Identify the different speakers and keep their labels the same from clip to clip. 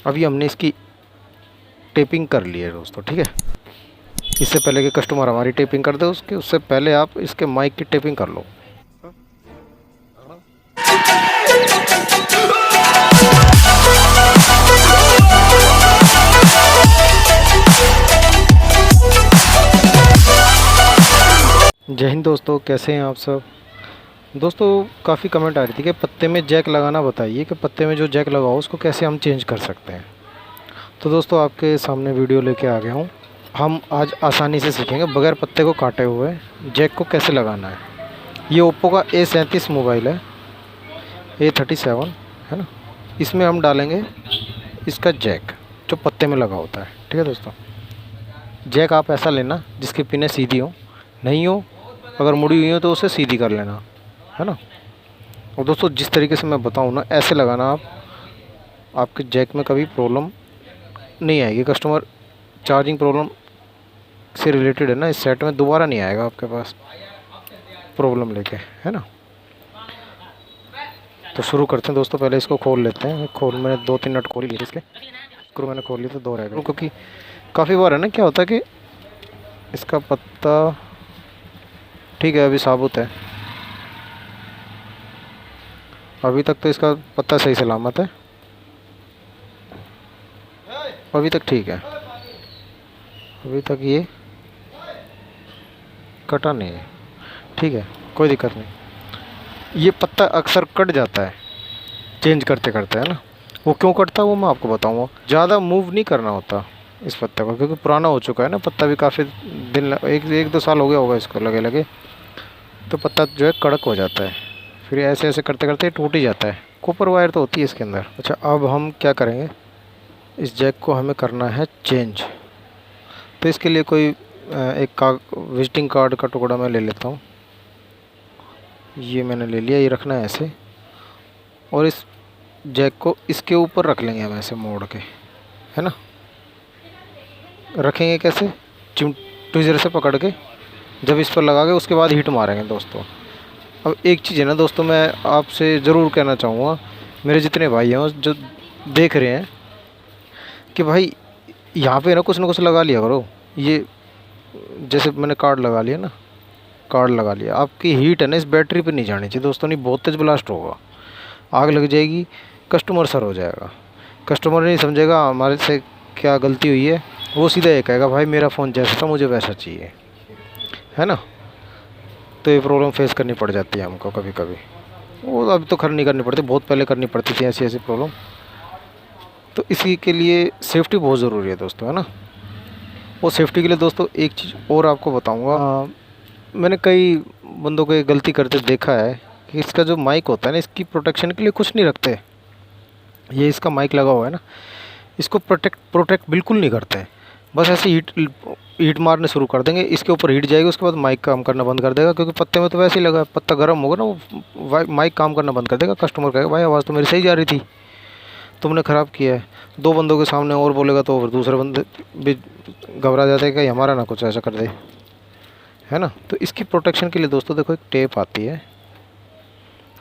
Speaker 1: अभी हमने इसकी टेपिंग कर ली है दोस्तों, ठीक है। इससे पहले कि कस्टमर हमारी टेपिंग कर दे उससे पहले आप इसके माइक की टेपिंग कर लो। जय हिंद दोस्तों, कैसे हैं आप सब। दोस्तों काफ़ी कमेंट आ रही थी कि पत्ते में जैक लगाना बताइए, कि पत्ते में जो जैक लगाओ उसको कैसे हम चेंज कर सकते हैं। तो दोस्तों आपके सामने वीडियो लेके आ गया हूँ। हम आज आसानी से सीखेंगे बगैर पत्ते को काटे हुए जैक को कैसे लगाना है। ये ओप्पो का A37 मोबाइल है, A37 है ना। इसमें हम डालेंगे इसका जैक जो पत्ते में लगा होता है, ठीक है दोस्तों। जैक आप ऐसा लेना जिसकी पिनें सीधी हो, नहीं हो अगर मुड़ी हुई हो तो उसे सीधी कर लेना, है ना। और दोस्तों जिस तरीके से मैं बताऊँ ना, ऐसे लगाना आप, आपके जैक में कभी प्रॉब्लम नहीं आएगी। कस्टमर चार्जिंग प्रॉब्लम से रिलेटेड है ना, इस सेट में दोबारा नहीं आएगा आपके पास प्रॉब्लम लेके, है ना। तो शुरू करते हैं दोस्तों। पहले इसको खोल लेते हैं। मैंने 2-3 नट खोल ही लिए इसके, स्क्रू मैंने खोल लिए तो 2 रह गए, क्योंकि काफ़ी बार है ना क्या होता है कि इसका पत्ता ठीक है अभी साबुत है, अभी तक तो इसका पत्ता सही सलामत है, अभी तक ठीक है, अभी तक ये कटा नहीं है, ठीक है कोई दिक्कत नहीं। ये पत्ता अक्सर कट जाता है चेंज करते करते, है ना। वो क्यों कटता है वो मैं आपको बताऊंगा। ज़्यादा मूव नहीं करना होता इस पत्ते को, क्योंकि पुराना हो चुका है ना पत्ता भी, काफ़ी दिन 1-2 साल हो गया होगा इसको लगे लगे, तो पत्ता जो है कड़क हो जाता है। फिर ऐसे ऐसे करते करते टूट ही जाता है। कॉपर वायर तो होती है इसके अंदर। अच्छा अब हम क्या करेंगे, इस जैक को हमें करना है चेंज। तो इसके लिए कोई एक विजिटिंग कार्ड का टुकड़ा मैं ले लेता हूँ। ये मैंने ले लिया, ये रखना है ऐसे, और इस जैक को इसके ऊपर रख लेंगे हम ऐसे मोड़ के, है ना। रखेंगे कैसे, ट्विज़र से पकड़ के, जब इस पर लगा के उसके बाद हीट मारेंगे दोस्तों। अब एक चीज़ है ना दोस्तों, मैं आपसे ज़रूर कहना चाहूँगा, मेरे जितने भाई हैं जो देख रहे हैं, कि भाई यहाँ पे ना कुछ लगा लिया करो। ये जैसे मैंने कार्ड लगा लिया ना, कार्ड लगा लिया, आपकी हीट है ना इस बैटरी पे नहीं जानी चाहिए दोस्तों, नहीं बहुत तेज़ ब्लास्ट होगा, आग लग जाएगी, कस्टमर सर हो जाएगा। कस्टमर नहीं समझेगा हमारे से क्या गलती हुई है, वो सीधा ये कहेगा भाई मेरा फ़ोन जैसा था मुझे वैसा चाहिए, है ना। तो ये प्रॉब्लम फेस करनी पड़ जाती है हमको कभी कभी। वो अभी तो खैर नहीं करनी पड़ती, बहुत पहले करनी पड़ती थी ऐसी प्रॉब्लम। तो इसी के लिए सेफ्टी बहुत ज़रूरी है दोस्तों, है ना। वो सेफ्टी के लिए दोस्तों एक चीज़ और आपको बताऊंगा, मैंने कई बंदों को ये गलती करते देखा है कि इसका जो माइक होता है ना, इसकी प्रोटेक्शन के लिए कुछ नहीं रखते। ये इसका माइक लगा हुआ है ना, इसको प्रोटेक्ट बिल्कुल नहीं करते। बस ऐसे हीट मारने शुरू कर देंगे, इसके ऊपर हीट जाएगी, उसके बाद माइक काम करना बंद कर देगा, क्योंकि पत्ते में तो वैसे ही लगा, पत्ता गर्म होगा ना, वो माइक काम करना बंद कर देगा। कस्टमर कहेगा भाई आवाज़ तो मेरी सही जा रही थी, तुमने ख़राब किया है। 2 बंदों के सामने और बोलेगा तो फिर दूसरे बंदे भी घबरा जाते हैं कि हमारा ना कुछ ऐसा कर दे, है ना। तो इसकी प्रोटेक्शन के लिए दोस्तों देखो एक टेप आती है,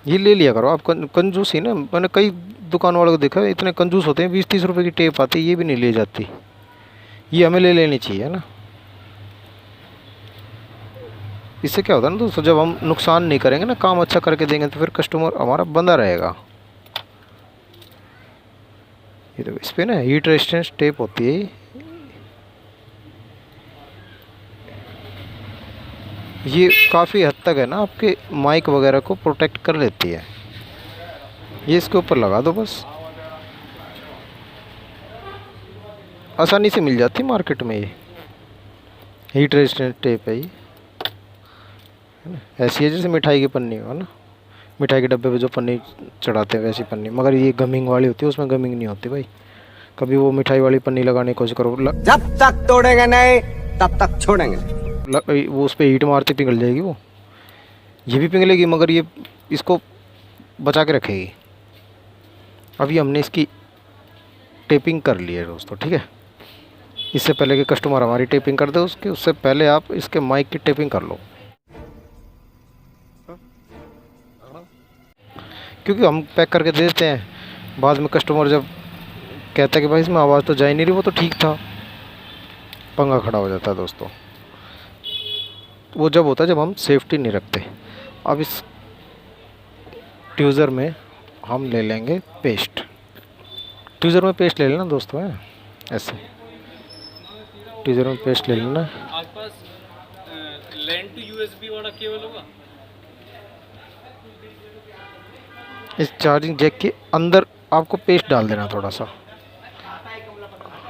Speaker 1: ये ले लिया करो आप। कंजूसी ना, मैंने कई दुकान वालों को देखा है इतने कंजूस होते हैं, 20-30 रुपये की टेप आती है, ये भी नहीं ले जाती, ये हमें ले लेनी चाहिए ना। इससे क्या होता है ना दोस्तों, जब हम नुकसान नहीं करेंगे ना, काम अच्छा करके देंगे, तो फिर कस्टमर हमारा बंदा रहेगा। ये देखो इस पर ना हीट रेजिस्टेंस टेप होती है, ये काफ़ी हद तक है ना आपके माइक वगैरह को प्रोटेक्ट कर लेती है। ये इसके ऊपर लगा दो बस, आसानी से मिल जाती है मार्केट में। ये हीट रेजिस्टेंट टेप है, ये है ना। ऐसी है जैसे मिठाई की पन्नी हो ना, मिठाई के डब्बे पे जो पन्नी चढ़ाते हैं वैसी पन्नी, मगर ये गमिंग वाली होती है, उसमें गमिंग नहीं होती भाई। कभी वो मिठाई वाली पन्नी लगाने की कोशिश करो,
Speaker 2: जब तक तोड़ेंगे नहीं तब तक छोड़ेंगे।
Speaker 1: वो उस पर हीट मारती पिघल जाएगी, वो ये भी पिघलेगी, मगर ये इसको बचा के रखेगी। अभी हमने इसकी टेपिंग कर ली है दोस्तों, ठीक है। इससे पहले कि कस्टमर हमारी टेपिंग कर दे उससे पहले आप इसके माइक की टेपिंग कर लो, क्योंकि हम पैक करके दे देते हैं, बाद में कस्टमर जब कहता है कि भाई इसमें आवाज़ तो जा ही नहीं रही, वो तो ठीक था। पंगा खड़ा हो जाता है दोस्तों। वो जब होता है जब हम सेफ्टी नहीं रखते। अब इस ट्यूज़र में हम ले लेंगे पेस्ट। ट्यूज़र में पेस्ट ले लेना दोस्तों, है ऐसे ट्यूज़र में पेस्ट ले लेना।
Speaker 3: आसपास लैन टू यूएसबी वाला केबल होगा।
Speaker 1: इस चार्जिंग जैक के अंदर आपको पेस्ट डाल देना थोड़ा सा,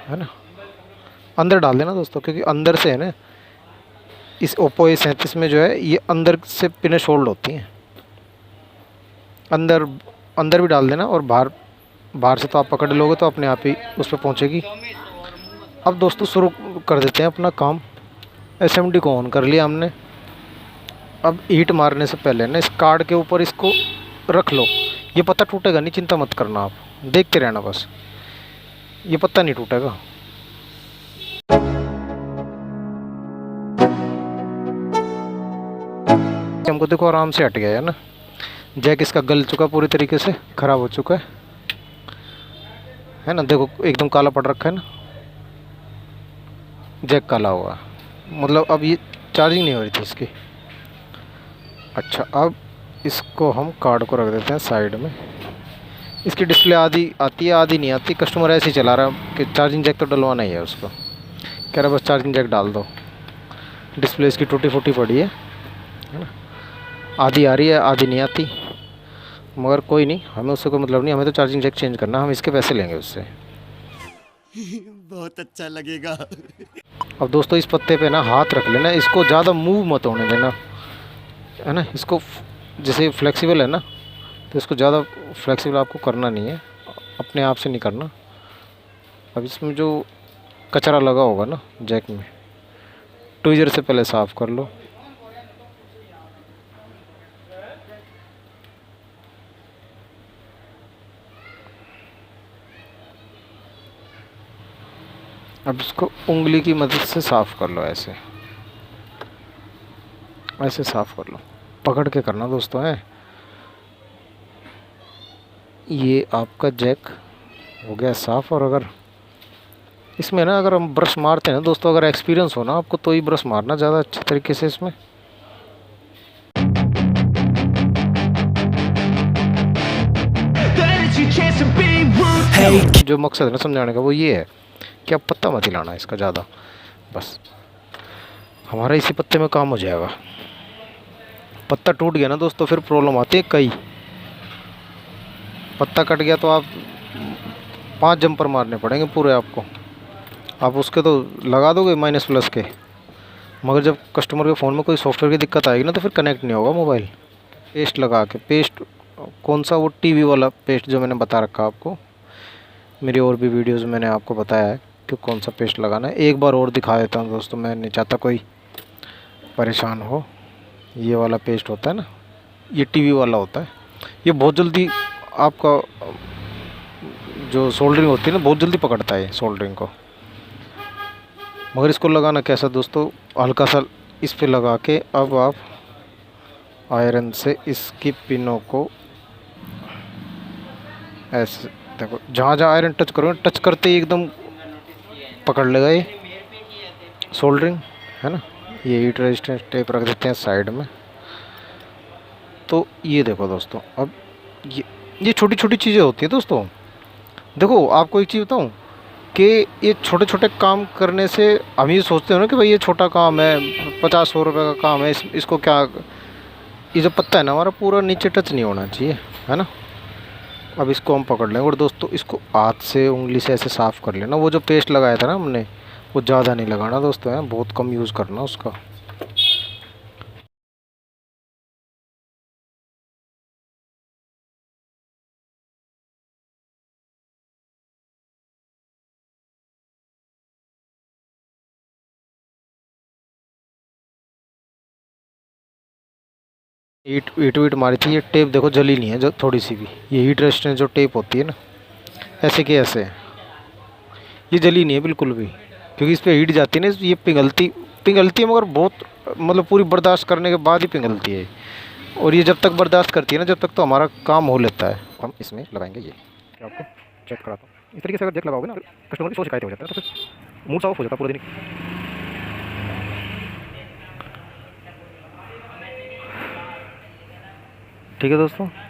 Speaker 1: है ना, अंदर डाल देना दोस्तों, क्योंकि अंदर से है ना इस ओप्पो A37 में जो है ये अंदर से पिनें शोल्ड होती हैं। अंदर अंदर भी डाल देना, और बाहर से तो आप पकड़ लोगे तो अपने आप ही उस पर पहुँचेगी। अब दोस्तों शुरू कर देते हैं अपना काम। SMD को ऑन कर लिया हमने। अब हीट मारने से पहले ना इस कार्ड के ऊपर इसको रख लो। ये पत्ता टूटेगा नहीं, चिंता मत करना, आप देखते रहना बस, ये पत्ता नहीं टूटेगा। हमको देखो आराम से हट गया है ना, जैक इसका गल चुका, पूरी तरीके से ख़राब हो चुका है ना। देखो एकदम काला पड़ रखा है ना, जैक काला हुआ, मतलब अब ये चार्जिंग नहीं हो रही थी इसकी। अच्छा, अब इसको हम कार्ड को रख देते हैं साइड में। इसकी डिस्प्ले आधी आती है आधी नहीं आती, कस्टमर ऐसे ही चला रहा है कि चार्जिंग जैक तो डलवाना ही है उसको, कह रहा बस चार्जिंग जैक डाल दो। डिस्प्ले इसकी टूटी फूटी पड़ी है ना, आधी आ रही है आधी नहीं आती, मगर कोई नहीं, हमें उससे कोई मतलब नहीं, हमें तो चार्जिंग जैक चेंज करना, हम इसके पैसे लेंगे उससे।
Speaker 2: बहुत अच्छा लगेगा।
Speaker 1: अब दोस्तों इस पत्ते पे ना हाथ रख लेना, इसको ज़्यादा मूव मत होने देना, है ना। इसको जैसे फ्लेक्सिबल है ना, तो इसको ज़्यादा फ्लेक्सिबल आपको करना नहीं है, अपने आप से नहीं करना। अब इसमें जो कचरा लगा होगा ना जैक में, ट्विज़र से पहले साफ़ कर लो। अब इसको उंगली की मदद से साफ़ कर लो, ऐसे ऐसे साफ़ कर लो, पकड़ के करना दोस्तों, है। ये आपका जैक हो गया साफ़। और अगर इसमें ना अगर हम ब्रश मारते हैं ना दोस्तों, अगर एक्सपीरियंस हो ना आपको, तो ही ब्रश मारना ज़्यादा अच्छे तरीके से इसमें। जो मकसद है ना समझाने का वो ये है कि अब पत्ता मत हिलाना इसका ज़्यादा, बस हमारा इसी पत्ते में काम हो जाएगा। पत्ता टूट गया ना दोस्तों फिर प्रॉब्लम आती है कई। पत्ता कट गया तो आप 5 जंपर मारने पड़ेंगे पूरे आपको। आप उसके तो लगा दोगे माइनस प्लस के, मगर जब कस्टमर के फ़ोन में कोई सॉफ्टवेयर की दिक्कत आएगी ना तो फिर कनेक्ट नहीं होगा मोबाइल। पेस्ट लगा के, पेस्ट कौन सा, वो टीवी वाला पेस्ट जो मैंने बता रखा आपको, मेरी और भी वीडियोस में मैंने आपको बताया है कि कौन सा पेस्ट लगाना है। एक बार और दिखा देता हूँ दोस्तों, मैं नहीं चाहता कोई परेशान हो। ये वाला पेस्ट होता है ना, ये टीवी वाला होता है, ये बहुत जल्दी आपका जो सोल्डरिंग होती है ना बहुत जल्दी पकड़ता है सोल्डरिंग को। मगर इसको लगाना कैसा दोस्तों, हल्का सा इस पे लगा के अब आप आयरन से इसकी पिनों को ऐसे देखो, जहाँ जहाँ आयरन टच करोगे, टच करते ही एकदम पकड़ लेगा ये सोल्डरिंग, है ना। ये हीट रेजिस्टेंस टेप रख देते हैं साइड में। तो ये देखो दोस्तों, अब ये छोटी छोटी चीज़ें होती हैं दोस्तों। देखो आपको एक चीज़ बताऊँ कि ये छोटे छोटे काम करने से हम ये सोचते हो ना कि भाई ये छोटा काम है, 50-100 रुपये का काम है, इसको क्या, ये जो पत्ता है ना हमारा पूरा नीचे टच नहीं होना चाहिए, है ना। अब इसको हम पकड़ लेंगे और दोस्तों इसको हाथ से उंगली से ऐसे साफ़ कर लेना। वो जो पेस्ट लगाया था ना हमने, वो ज़्यादा नहीं लगाना दोस्तों, है बहुत कम यूज़ करना उसका। हीट वीट मारी थी, ये टेप देखो जली नहीं है जो थोड़ी सी भी, ये हीट रेजिस्टेंस जो टेप होती है ना, ऐसे के ऐसे ये जली नहीं है बिल्कुल भी, क्योंकि इस पर हीट जाती है ना, ये पिघलती है मगर बहुत, मतलब पूरी बर्दाश्त करने के बाद ही पिघलती है। और ये जब तक बर्दाश्त करती है ना, जब तक तो हमारा काम हो लेता है। हम इसमें लगाएंगे ये, आपको चेक कराता हूँ। इस तरीके से अगर जैक लगाओगे ना, कस्टमर की 100 शिकायतें हो जाती है, तो फिर मूड ऑफ हो जाता है पूरा दिन। ठीक है दोस्तों।